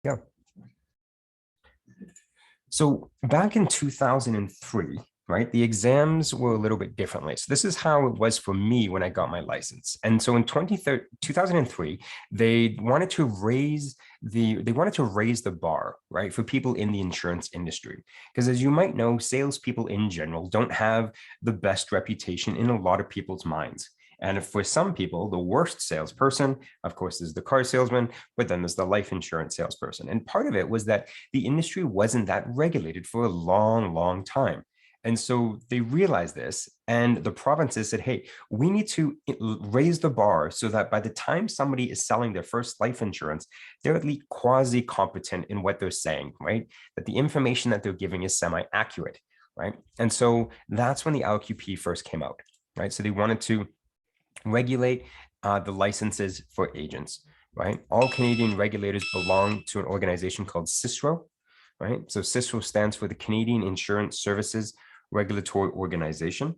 Yeah. So back in 2003, right, the exams were a little bit differently. So this is how it was for me when I got my license. And so in 2003, they wanted to raise the bar, right, for people in the insurance industry. Because as you might know, salespeople in general don't have the best reputation in a lot of people's minds. And for some people, the worst salesperson, of course, is the car salesman, but then there's the life insurance salesperson. And part of it was that the industry wasn't that regulated for a long, long time. And so they realized this, and the provinces said, hey, we need to raise the bar so that by the time somebody is selling their first life insurance, they're at least quasi-competent in what they're saying, right? That the information that they're giving is semi-accurate, right? And so that's when the LQP first came out, right? So they wanted to regulate the licenses for agents, right? All Canadian regulators belong to an organization called CISRO, right? So CISRO stands for the Canadian Insurance Services Regulatory Organization.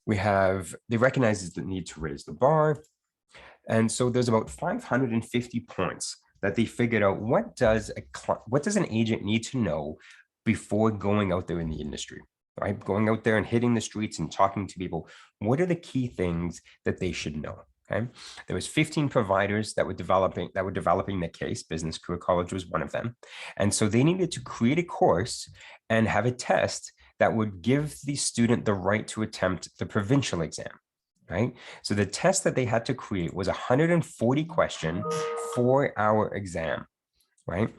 They recognize the need to raise the bar. And so there's about 550 points that they figured out what does an agent need to know before going out there in the industry, right? Going out there and hitting the streets and talking to people. What are the key things that they should know? Okay. There was 15 providers that were developing the case. Business Career College was one of them. And so they needed to create a course and have a test that would give the student the right to attempt the provincial exam, right? So the test that they had to create was a 140 question, 4-hour exam, right?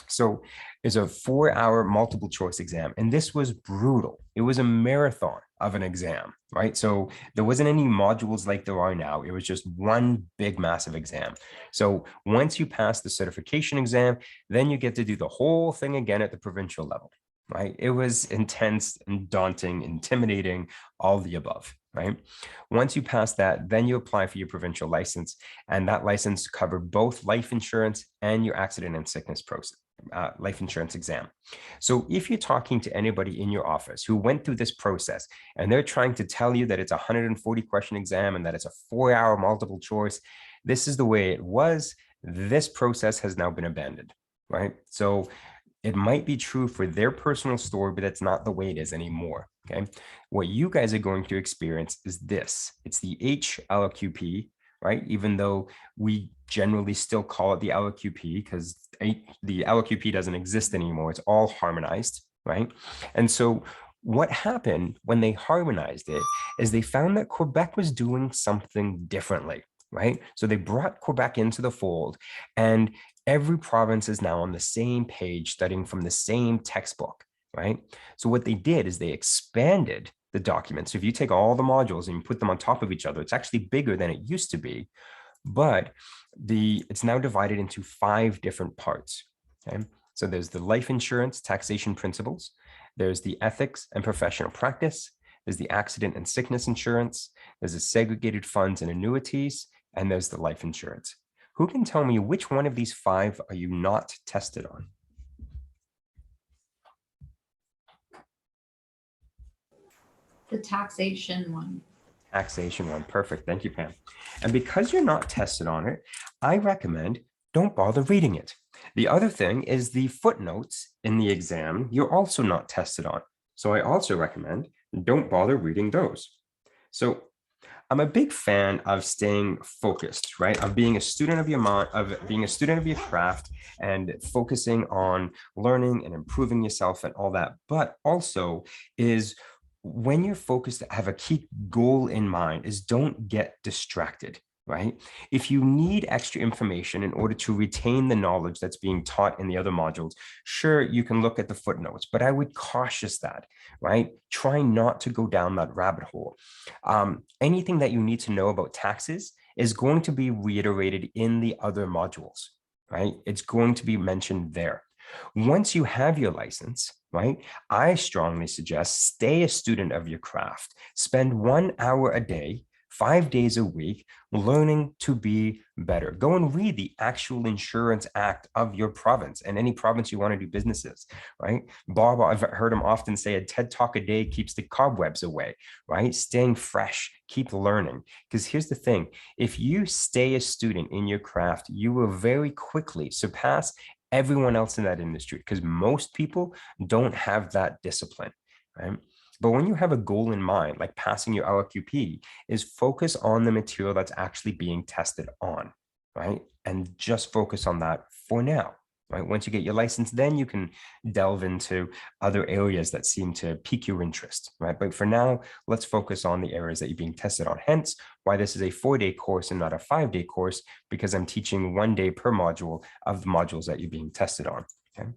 So it's a 4-hour multiple choice exam. And this was brutal. It was a marathon of an exam, right? So there wasn't any modules like there are now. It was just one big, massive exam. So once you pass the certification exam, then you get to do the whole thing again at the provincial level, right? It was intense and daunting, intimidating, all the above, right? Once you pass that, then you apply for your provincial license, and that license covered both life insurance and your accident and sickness process. Life insurance exam. So if you're talking to anybody in your office who went through this process and they're trying to tell you that it's a 140 question exam and that it's a 4-hour multiple choice, this is the way it was. This process has now been abandoned, right? So it might be true for their personal story, but that's not the way it is anymore. Okay. What you guys are going to experience is this. It's the HLQP, right? Even though we generally still call it the LLQP because the LLQP doesn't exist anymore. It's all harmonized, right? And so what happened when they harmonized it is they found that Quebec was doing something differently, right? So they brought Quebec into the fold, and every province is now on the same page studying from the same textbook, right? So what they did is they expanded the document. So if you take all the modules and you put them on top of each other, it's actually bigger than it used to be, but it's now divided into 5 different parts. Okay, so there's the life insurance taxation principles, there's the ethics and professional practice, there's the accident and sickness insurance, there's the segregated funds and annuities, and there's the life insurance. Who can tell me which one of these 5 are you not tested on? The taxation one. Taxation one. Perfect. Thank you, Pam. And because you're not tested on it, I recommend don't bother reading it. The other thing is the footnotes in the exam, you're also not tested on. So I also recommend don't bother reading those. So I'm a big fan of staying focused, right? Of being a student of your mind, of being a student of your craft and focusing on learning and improving yourself and all that. But also is when you're focused, have a key goal in mind is don't get distracted, right? If you need extra information in order to retain the knowledge that's being taught in the other modules, sure, you can look at the footnotes, but I would cautious that, right? Try not to go down that rabbit hole. Anything that you need to know about taxes is going to be reiterated in the other modules, right? It's going to be mentioned there. Once you have your license, right, I strongly suggest stay a student of your craft. Spend 1 hour a day 5 days a week, learning to be better. Go and read the actual Insurance Act of your province and any province you want to do businesses, right? Bob, I've heard him often say a TED Talk a day keeps the cobwebs away, right? Staying fresh, keep learning. Because here's the thing, if you stay a student in your craft, you will very quickly surpass everyone else in that industry because most people don't have that discipline, right? But when you have a goal in mind, like passing your LLQP, is focus on the material that's actually being tested on, right? And just focus on that for now, right? Once you get your license, then you can delve into other areas that seem to pique your interest, right? But for now, let's focus on the areas that you're being tested on. Hence, why this is a 4-day course and not a 5-day course, because I'm teaching 1 day per module of the modules that you're being tested on, okay?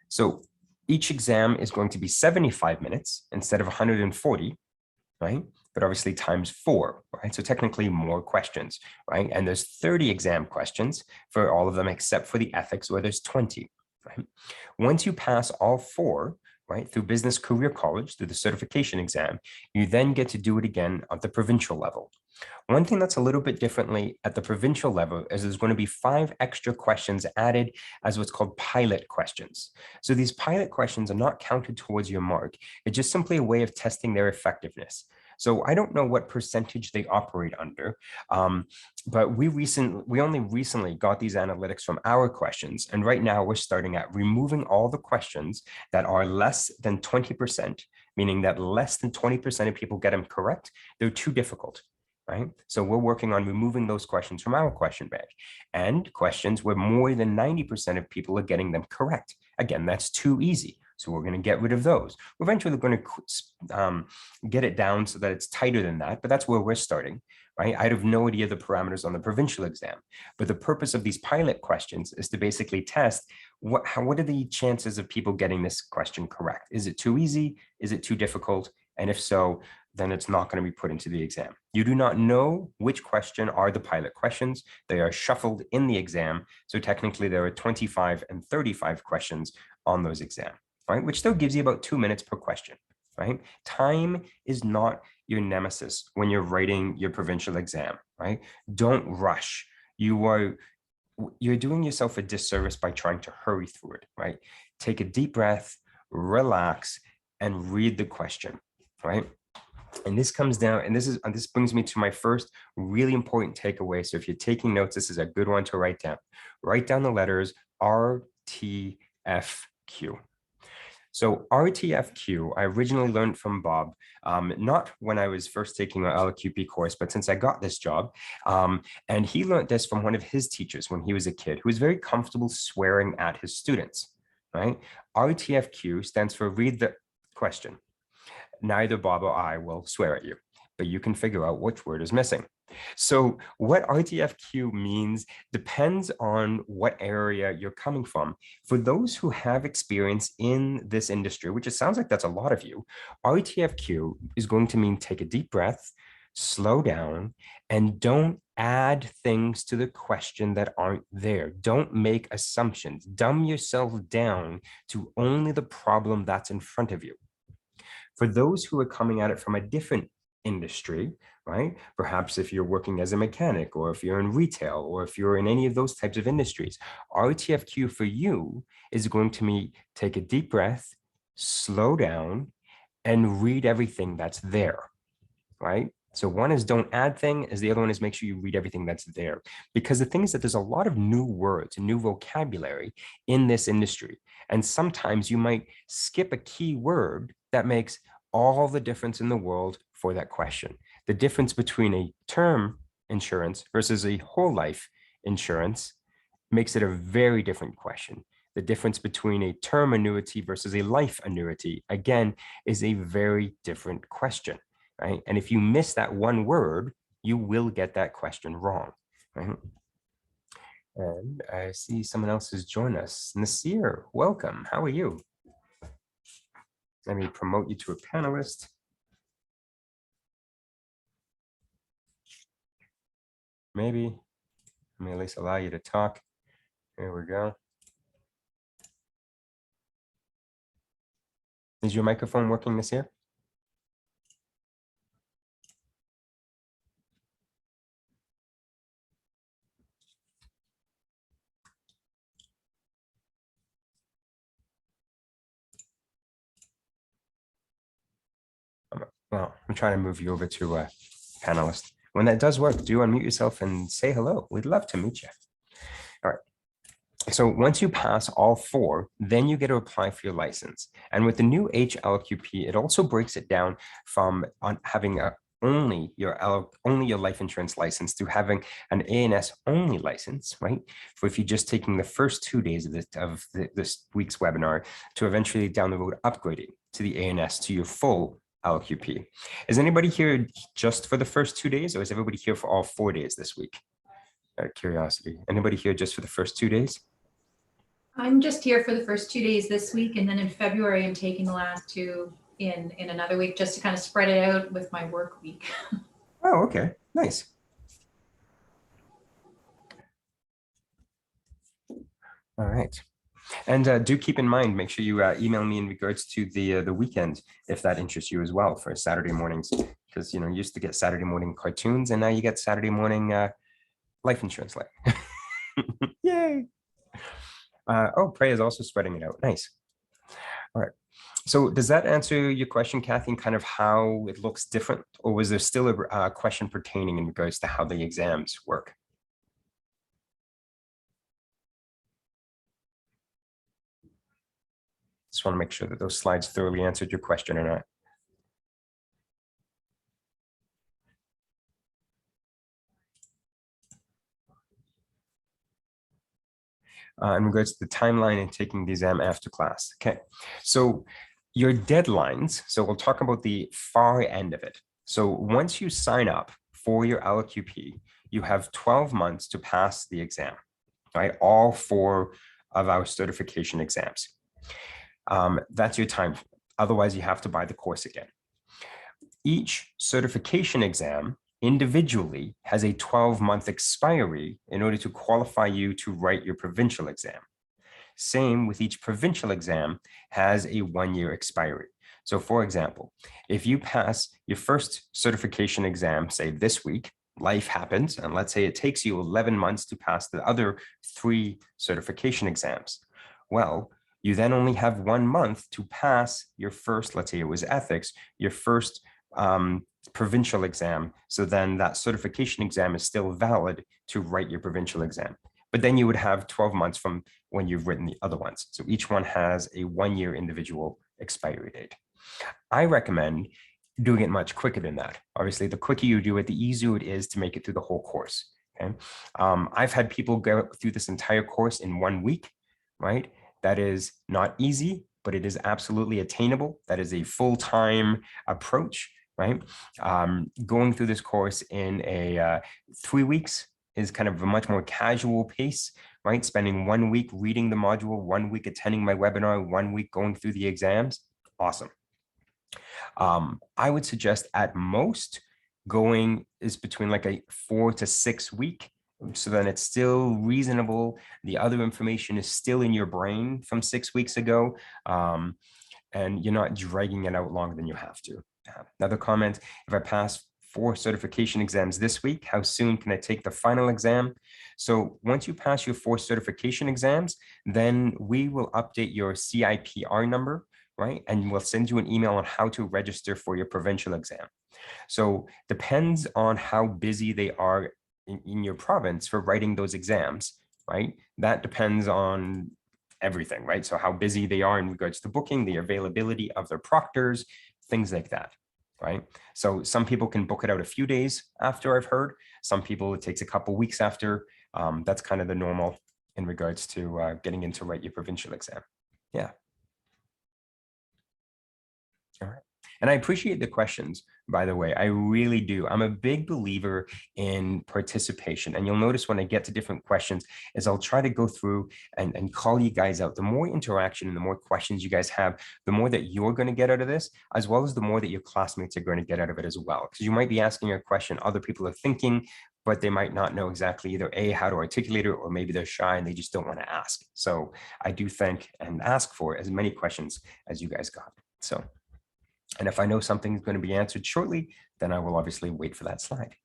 So each exam is going to be 75 minutes instead of 140, right? But obviously times 4, right? So technically more questions, right? And there's 30 exam questions for all of them except for the ethics where there's 20, right? Once you pass all 4, right, through Business Career College, through the certification exam, you then get to do it again at the provincial level. One thing that's a little bit differently at the provincial level is there's going to be 5 extra questions added as what's called pilot questions. So these pilot questions are not counted towards your mark. It's just simply a way of testing their effectiveness. So I don't know what percentage they operate under, but we only recently got these analytics from our questions. And right now we're starting at removing all the questions that are less than 20%, meaning that less than 20% of people get them correct. They're too difficult, right? So we're working on removing those questions from our question bank and questions where more than 90% of people are getting them correct. Again, that's too easy. So we're going to get rid of those. We're eventually going to get it down so that it's tighter than that, but that's where we're starting, right? I have no idea the parameters on the provincial exam, but the purpose of these pilot questions is to basically test what are the chances of people getting this question correct? Is it too easy? Is it too difficult? And if so, then it's not going to be put into the exam. You do not know which question are the pilot questions. They are shuffled in the exam. So technically there are 25 and 35 questions on those exams, right? Which still gives you about 2 minutes per question, right? Time is not your nemesis when you're writing your provincial exam, right? Don't rush. You're doing yourself a disservice by trying to hurry through it, right? Take a deep breath, relax, and read the question, right? And this comes down, and this brings me to my first really important takeaway. So if you're taking notes, this is a good one to write down. Write down the letters RTFQ. So RTFQ, I originally learned from Bob, not when I was first taking an LLQP course, but since I got this job. And he learned this from one of his teachers when he was a kid, who was very comfortable swearing at his students, right? RTFQ stands for read the question. Neither Bob or I will swear at you, but you can figure out which word is missing. So what RTFQ means depends on what area you're coming from. For those who have experience in this industry, which it sounds like that's a lot of you, RTFQ is going to mean take a deep breath, slow down, and don't add things to the question that aren't there. Don't make assumptions. Dumb yourself down to only the problem that's in front of you. For those who are coming at it from a different industry, right? Perhaps if you're working as a mechanic, or if you're in retail, or if you're in any of those types of industries, RTFQ for you is going to mean take a deep breath, slow down, and read everything that's there, right? So one is don't add thing, as the other one is make sure you read everything that's there. Because the thing is that there's a lot of new words and new vocabulary in this industry. And sometimes you might skip a key word that makes all the difference in the world for that question. The difference between a term insurance versus a whole life insurance makes it a very different question. The difference between a term annuity versus a life annuity, again, is a very different question, right? And if you miss that one word, you will get that question wrong, right? And I see someone else has joined us. Nasir, welcome. How are you? Let me promote you to a panelist. Maybe. Let me at least allow you to talk. Here we go. Is your microphone working, Nasir? Well, I'm trying to move you over to a panelist. When that does work, do unmute yourself and say hello. We'd love to meet you. All right. So once you pass all four, then you get to apply for your license. And with the new LLQP, it also breaks it down from having only your life insurance license to having an ANS only license, right? For if you're just taking the first 2 days of this week's webinar, to eventually down the road upgrading to the ANS to your full LQP. Is anybody here just for the first 2 days, or is everybody here for all 4 days this week? Out of curiosity, anybody here just for the first 2 days? I'm just here for the first 2 days this week, and then in February, I'm taking the last two in another week just to kind of spread it out with my work week. Oh, okay, nice. All right. And do keep in mind, make sure you email me in regards to the weekend, if that interests you as well, for Saturday mornings, because you used to get Saturday morning cartoons, and now you get Saturday morning life insurance. Yay! Oh, Prey is also spreading it out. Nice. All right. So does that answer your question, Kathy, and kind of how it looks different, or was there still a question pertaining in regards to how the exams work? Just want to make sure that those slides thoroughly answered your question or not. In regards to the timeline and taking the exam after class. Okay, so your deadlines, so we'll talk about the far end of it. So once you sign up for your LLQP, you have 12 months to pass the exam, right? All 4 of our certification exams. That's your time. Otherwise, you have to buy the course again. Each certification exam individually has a 12-month expiry in order to qualify you to write your provincial exam. Same with each provincial exam has a 1-year expiry. So for example, if you pass your first certification exam, say this week, life happens, and let's say it takes you 11 months to pass the other 3 certification exams. Well, you then only have 1 month to pass your first, let's say it was ethics, your first provincial exam. So then that certification exam is still valid to write your provincial exam. But then you would have 12 months from when you've written the other ones. So each one has a 1-year individual expiry date. I recommend doing it much quicker than that. Obviously, the quicker you do it, the easier it is to make it through the whole course. Okay, I've had people go through this entire course in 1 week, right? That is not easy, but it is absolutely attainable. That is a full-time approach, right? Going through this course in a 3 weeks is kind of a much more casual pace, right? Spending 1 week reading the module, 1 week attending my webinar, 1 week going through the exams. Awesome. I would suggest at most going is between like a 4 to 6 week. So then it's still reasonable. The other information is still in your brain from 6 weeks ago. And you're not dragging it out longer than you have to. Another comment, if I pass 4 certification exams this week, how soon can I take the final exam? So once you pass your 4 certification exams, then we will update your CIPR number, right? And we'll send you an email on how to register for your provincial exam. So depends on how busy they are in your province for writing those exams, right? That depends on everything, right? So how busy they are in regards to booking, the availability of their proctors, things like that, right? So some people can book it out a few days after, I've heard. Some people, it takes a couple weeks after. That's kind of the normal in regards to getting in to write your provincial exam. Yeah. All right. And I appreciate the questions, by the way. I really do. I'm a big believer in participation. And you'll notice when I get to different questions is I'll try to go through and call you guys out. The more interaction and the more questions you guys have, the more that you're going to get out of this, as well as the more that your classmates are going to get out of it as well. Because you might be asking a question other people are thinking, but they might not know exactly either A, how to articulate it, or maybe they're shy and they just don't want to ask. So I do think and ask for as many questions as you guys got. So. And if I know something is going to be answered shortly, then I will obviously wait for that slide.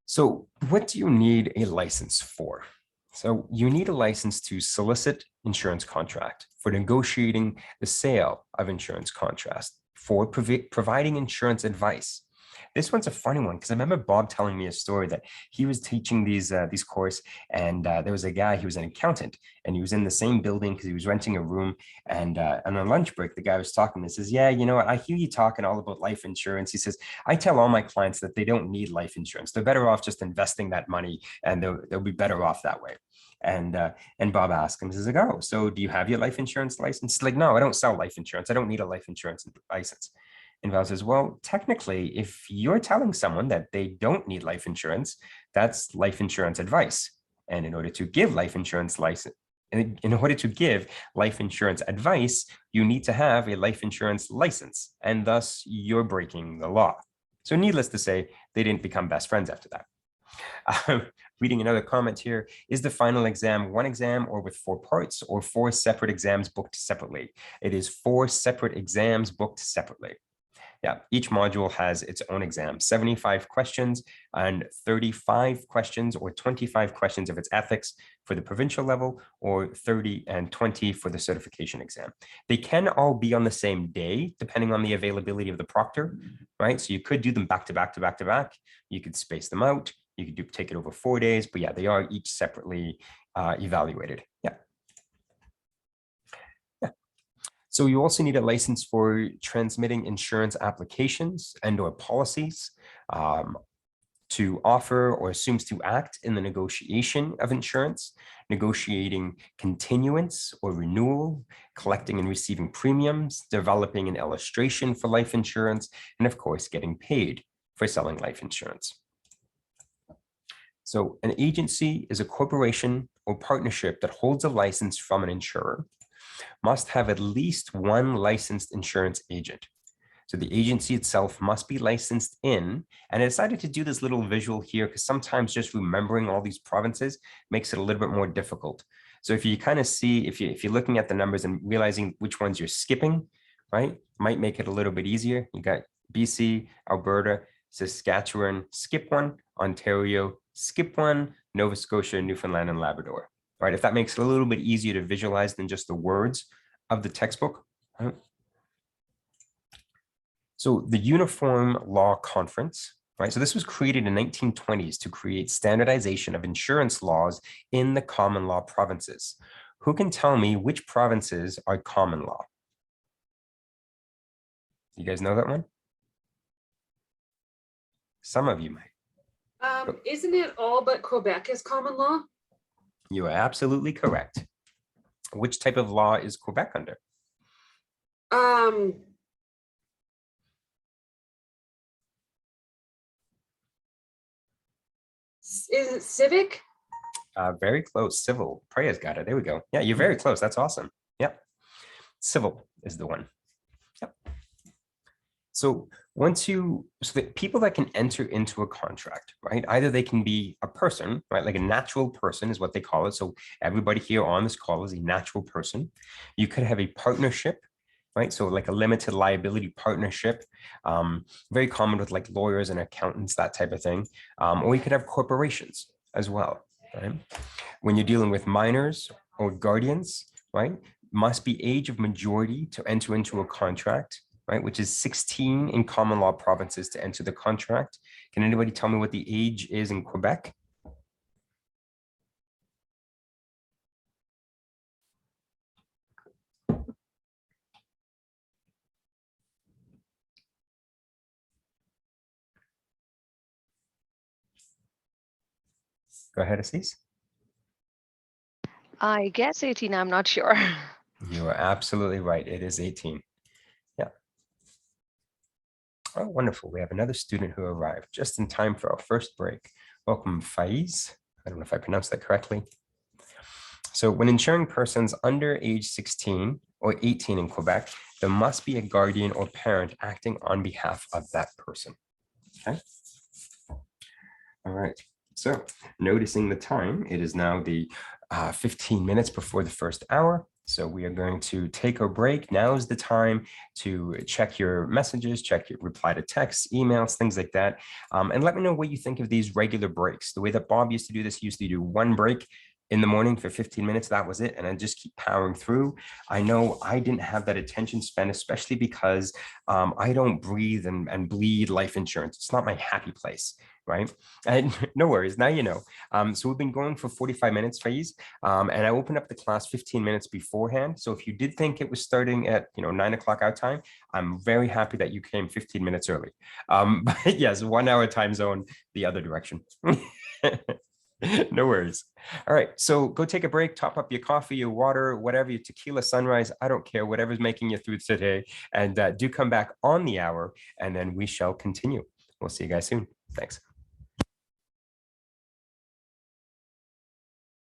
So what do you need a license for? So you need a license to solicit insurance contract, for negotiating the sale of insurance contracts, for providing insurance advice. This one's a funny one because I remember Bob telling me a story that he was teaching these course, and there was a guy, he was an accountant, and he was in the same building because he was renting a room. And on a lunch break, the guy was talking. He says, "Yeah, you know what? I hear you talking all about life insurance." He says, "I tell all my clients that they don't need life insurance. They're better off just investing that money, and they'll be better off that way." And Bob asked him, he says, like, "Oh, so do you have your life insurance license?" He's like, "No, I don't sell life insurance. I don't need a life insurance license." And Val says, "Well, technically, if you're telling someone that they don't need life insurance, that's life insurance advice. And in order to give life insurance license, in order to give life insurance advice, you need to have a life insurance license, and thus you're breaking the law." So needless to say, they didn't become best friends after that. Reading another comment here, is the final exam one exam or with 4 parts, or 4 separate exams booked separately? It is 4 separate exams booked separately. Yeah, each module has its own exam, 75 questions and 35 questions or 25 questions if it's ethics for the provincial level, or 30 and 20 for the certification exam. They can all be on the same day, depending on the availability of the proctor, right? So you could do them back to back to back to back. You could space them out. You could take it over 4 days, but yeah, they are each separately evaluated. Yeah. So you also need a license for transmitting insurance applications and or policies, to offer or assumes to act in the negotiation of insurance, negotiating continuance or renewal, collecting and receiving premiums, developing an illustration for life insurance, and of course, getting paid for selling life insurance. So an agency is a corporation or partnership that holds a license from an insurer, must have at least one licensed insurance agent. So the agency itself must be licensed in, and I decided to do this little visual here because sometimes just remembering all these provinces makes it a little bit more difficult. So if you kind of see, if you're looking at the numbers and realizing which ones you're skipping, right, might make it a little bit easier. You got BC, Alberta, Saskatchewan, skip one, Ontario, skip one, Nova Scotia, Newfoundland, and Labrador. Right, if that makes it a little bit easier to visualize than just the words of the textbook. Right? So the Uniform Law Conference, right? So this was created in 1920s to create standardization of insurance laws in the common law provinces. Who can tell me which provinces are common law? You guys know that one? Some of you might. Isn't it all but Quebec is common law? You are absolutely correct. Which type of law is Quebec under? Is it civic? Very close. Civil. Priya's got it. There we go. Yeah, you're very close. That's awesome. Yep. Civil is the one. Yep. So the people that can enter into a contract, right? Either they can be a person, right? Like a natural person is what they call it. So everybody here on this call is a natural person. You could have a partnership, right? So like a limited liability partnership, very common with like lawyers and accountants, that type of thing. Or you could have corporations as well, right? When you're dealing with minors or guardians, right? Must be age of majority to enter into a contract, right? Which is 16 in common law provinces to enter the contract. Can anybody tell me what the age is in Quebec? Go ahead, Assis. I guess 18, I'm not sure. You are absolutely right. It is 18. Yeah. Oh, wonderful. We have another student who arrived just in time for our first break. Welcome, Faiz. I don't know if I pronounced that correctly. So when insuring persons under age 16 or 18 in Quebec, there must be a guardian or parent acting on behalf of that person. Okay. All right. So noticing the time, it is now the 15 minutes before the first hour. So we are going to take a break. Now is the time to check your messages, check your reply to texts, emails, things like that. And let me know what you think of these regular breaks. The way that Bob used to do this, he used to do one break in the morning for 15 minutes. That was it. And I just keep powering through. I know I didn't have that attention span, especially because I don't breathe and bleed life insurance. It's not my happy place, right? And no worries, now you know. So we've been going for 45 minutes, Faiz, and I opened up the class 15 minutes beforehand. So if you did think it was starting at 9 o'clock our time, I'm very happy that you came 15 minutes early. But yes, 1 hour time zone the other direction. No worries. All right, so go take a break, top up your coffee, your water, whatever, your tequila sunrise, I don't care, whatever's making you through today. And do come back on the hour, and then we shall continue. We'll see you guys soon. Thanks.